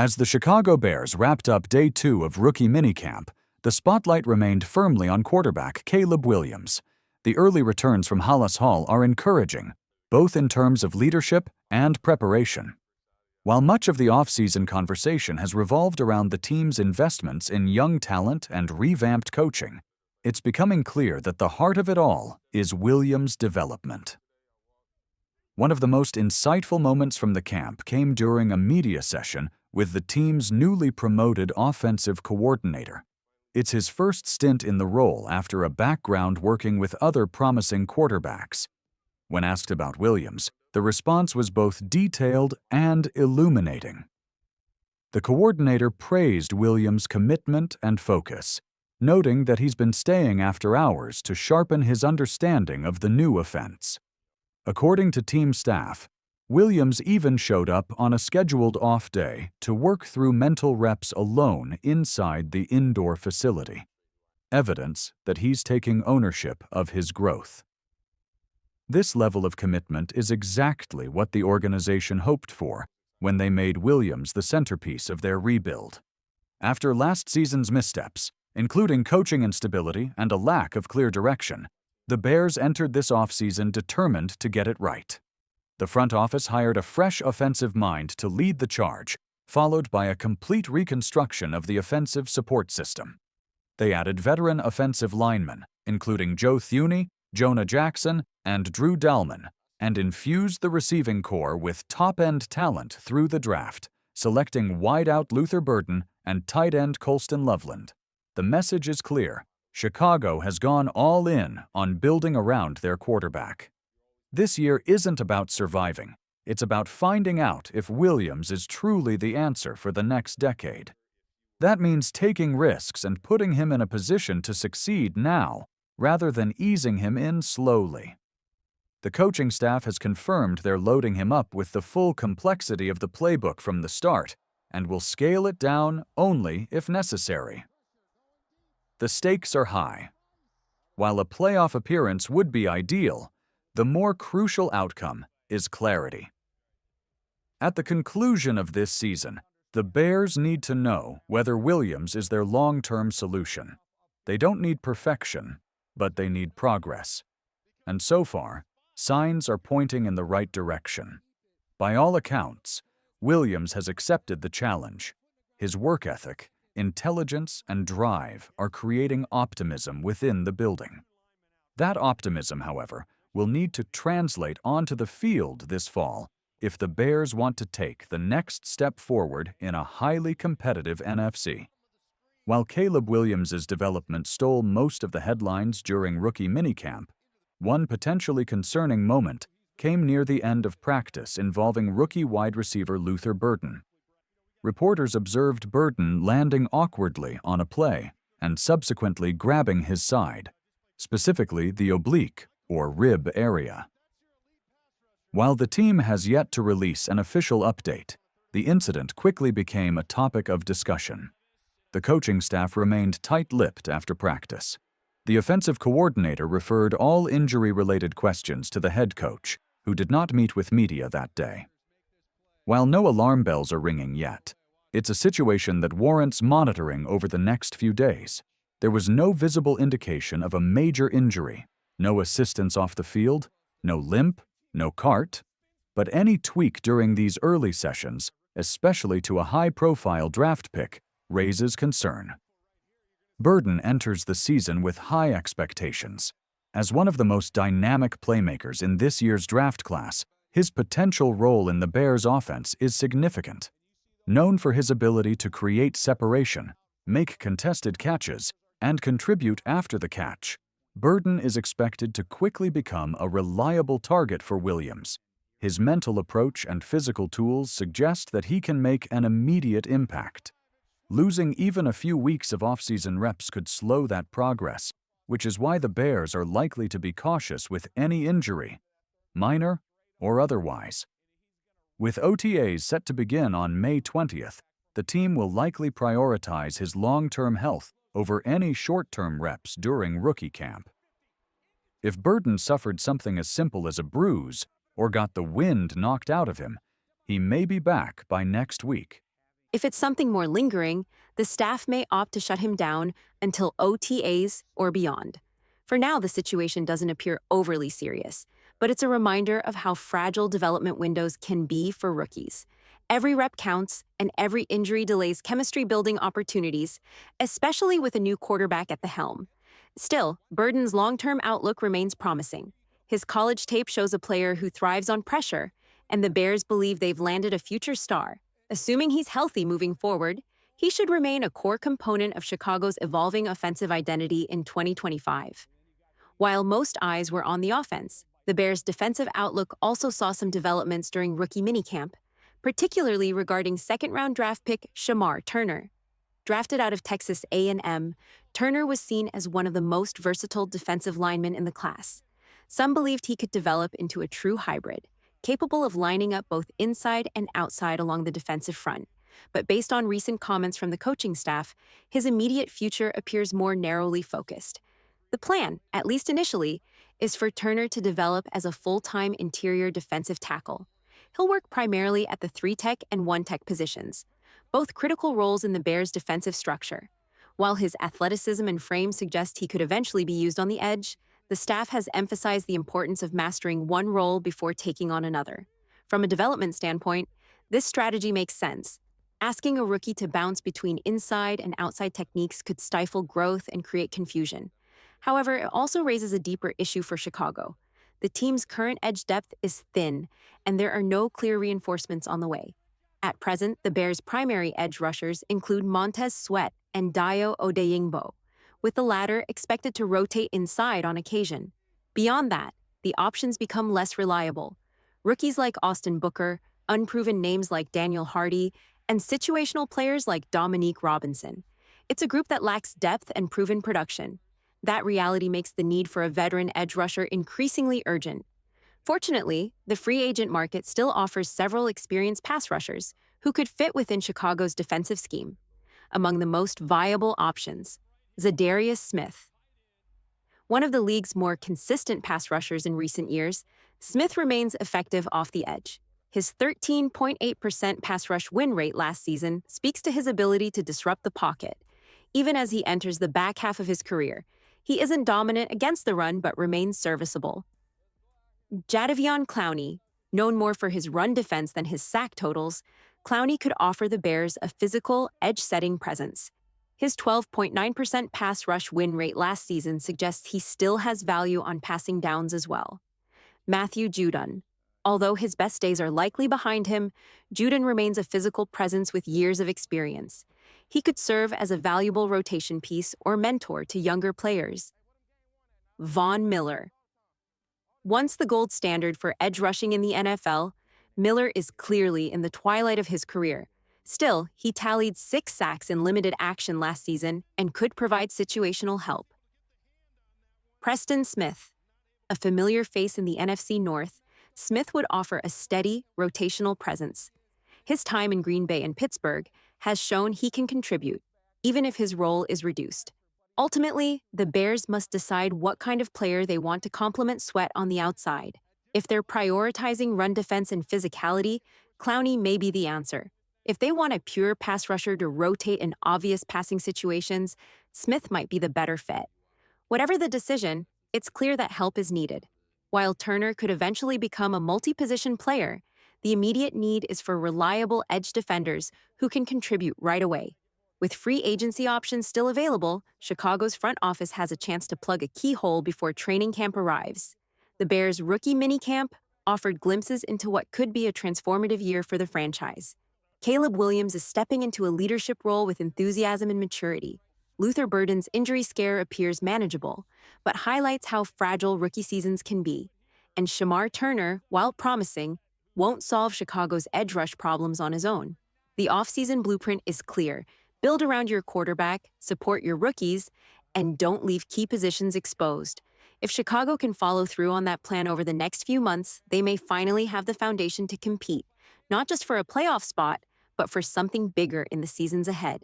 As the Chicago Bears wrapped up Day 2 of rookie minicamp, the spotlight remained firmly on quarterback Caleb Williams. The early returns from Halas Hall are encouraging, both in terms of leadership and preparation. While much of the offseason conversation has revolved around the team's investments in young talent and revamped coaching, it's becoming clear that the heart of it all is Williams' development. One of the most insightful moments from the camp came during a media session with the team's newly promoted offensive coordinator. It's his first stint in the role after a background working with other promising quarterbacks. When asked about Williams, the response was both detailed and illuminating. The coordinator praised Williams' commitment and focus, noting that he's been staying after hours to sharpen his understanding of the new offense. According to team staff, Williams even showed up on a scheduled off day to work through mental reps alone inside the indoor facility, evidence that he's taking ownership of his growth. This level of commitment is exactly what the organization hoped for when they made Williams the centerpiece of their rebuild. After last season's missteps, including coaching instability and a lack of clear direction, the Bears entered this offseason determined to get it right. The front office hired a fresh offensive mind to lead the charge, followed by a complete reconstruction of the offensive support system. They added veteran offensive linemen, including Joe Thuney, Jonah Jackson, and Drew Dalman, and infused the receiving corps with top-end talent through the draft, selecting wideout Luther Burton and tight end Colston Loveland. The message is clear. Chicago has gone all in on building around their quarterback. This year isn't about surviving. It's about finding out if Williams is truly the answer for the next decade. That means taking risks and putting him in a position to succeed now, rather than easing him in slowly. The coaching staff has confirmed they're loading him up with the full complexity of the playbook from the start, and will scale it down only if necessary. The stakes are high. While a playoff appearance would be ideal, the more crucial outcome is clarity. At the conclusion of this season, the Bears need to know whether Williams is their long-term solution. They don't need perfection, but they need progress. And so far, signs are pointing in the right direction. By all accounts, Williams has accepted the challenge. His work ethic, intelligence, and drive are creating optimism within the building. That optimism, however, will need to translate onto the field this fall if the Bears want to take the next step forward in a highly competitive NFC. While Caleb Williams' development stole most of the headlines during rookie minicamp, one potentially concerning moment came near the end of practice involving rookie wide receiver Luther Burton. Reporters observed Burton landing awkwardly on a play and subsequently grabbing his side, specifically the oblique or rib area. While the team has yet to release an official update, the incident quickly became a topic of discussion. The coaching staff remained tight-lipped after practice. The offensive coordinator referred all injury-related questions to the head coach, who did not meet with media that day. While no alarm bells are ringing yet, it's a situation that warrants monitoring over the next few days. There was no visible indication of a major injury, no assistance off the field, no limp, no cart, but any tweak during these early sessions, especially to a high-profile draft pick, raises concern. Burton enters the season with high expectations. As one of the most dynamic playmakers in this year's draft class, his potential role in the Bears' offense is significant. Known for his ability to create separation, make contested catches, and contribute after the catch, Burton is expected to quickly become a reliable target for Williams. His mental approach and physical tools suggest that he can make an immediate impact. Losing even a few weeks of offseason reps could slow that progress, which is why the Bears are likely to be cautious with any injury, minor or otherwise. With OTAs set to begin on May 20th, the team will likely prioritize his long-term health over any short-term reps during rookie camp. If Burton suffered something as simple as a bruise or got the wind knocked out of him, he may be back by next week. If it's something more lingering, the staff may opt to shut him down until OTAs or beyond. For now, the situation doesn't appear overly serious, but it's a reminder of how fragile development windows can be for rookies. Every rep counts, and every injury delays chemistry-building opportunities, especially with a new quarterback at the helm. Still, Burton's long-term outlook remains promising. His college tape shows a player who thrives on pressure, and the Bears believe they've landed a future star. Assuming he's healthy moving forward, he should remain a core component of Chicago's evolving offensive identity in 2025. While most eyes were on the offense, the Bears' defensive outlook also saw some developments during rookie minicamp, particularly regarding second-round draft pick Shemar Turner. Drafted out of Texas A&M, Turner was seen as one of the most versatile defensive linemen in the class. Some believed he could develop into a true hybrid, capable of lining up both inside and outside along the defensive front. But based on recent comments from the coaching staff, his immediate future appears more narrowly focused. The plan, at least initially, is for Turner to develop as a full-time interior defensive tackle. He'll work primarily at the 3-tech and 1-tech positions, both critical roles in the Bears' defensive structure. While his athleticism and frame suggest he could eventually be used on the edge, the staff has emphasized the importance of mastering one role before taking on another. From a development standpoint, this strategy makes sense. Asking a rookie to bounce between inside and outside techniques could stifle growth and create confusion. However, it also raises a deeper issue for Chicago. The team's current edge depth is thin, and there are no clear reinforcements on the way. At present, the Bears' primary edge rushers include Montez Sweat and Dayo Odeyingbo, with the latter expected to rotate inside on occasion. Beyond that, the options become less reliable. Rookies like Austin Booker, unproven names like Daniel Hardy, and situational players like Dominique Robinson. It's a group that lacks depth and proven production. That reality makes the need for a veteran edge rusher increasingly urgent. Fortunately, the free agent market still offers several experienced pass rushers who could fit within Chicago's defensive scheme. Among the most viable options, Zadarius Smith. One of the league's more consistent pass rushers in recent years, Smith remains effective off the edge. His 13.8% pass rush win rate last season speaks to his ability to disrupt the pocket. Even as he enters the back half of his career, he isn't dominant against the run but remains serviceable. Jadeveon Clowney, known more for his run defense than his sack totals, Clowney could offer the Bears a physical, edge-setting presence. His 12.9% pass rush win rate last season suggests he still has value on passing downs as well. Matthew Judon. Although his best days are likely behind him, Judon remains a physical presence with years of experience. He could serve as a valuable rotation piece or mentor to younger players. Von Miller. Once the gold standard for edge rushing in the NFL, Miller is clearly in the twilight of his career. Still, he tallied 6 sacks in limited action last season and could provide situational help. Preston Smith. A familiar face in the NFC North, Smith would offer a steady, rotational presence. His time in Green Bay and Pittsburgh has shown he can contribute, even if his role is reduced. Ultimately, the Bears must decide what kind of player they want to complement Sweat on the outside. If they're prioritizing run defense and physicality, Clowney may be the answer. If they want a pure pass rusher to rotate in obvious passing situations, Smith might be the better fit. Whatever the decision, it's clear that help is needed. While Turner could eventually become a multi-position player, the immediate need is for reliable edge defenders who can contribute right away. With free agency options still available, Chicago's front office has a chance to plug a key hole before training camp arrives. The Bears' rookie minicamp offered glimpses into what could be a transformative year for the franchise. Caleb Williams is stepping into a leadership role with enthusiasm and maturity. Luther Burton's injury scare appears manageable, but highlights how fragile rookie seasons can be. And Shemar Turner, while promising, won't solve Chicago's edge rush problems on his own. The offseason blueprint is clear. Build around your quarterback, support your rookies, and don't leave key positions exposed. If Chicago can follow through on that plan over the next few months, they may finally have the foundation to compete, not just for a playoff spot, but for something bigger in the seasons ahead.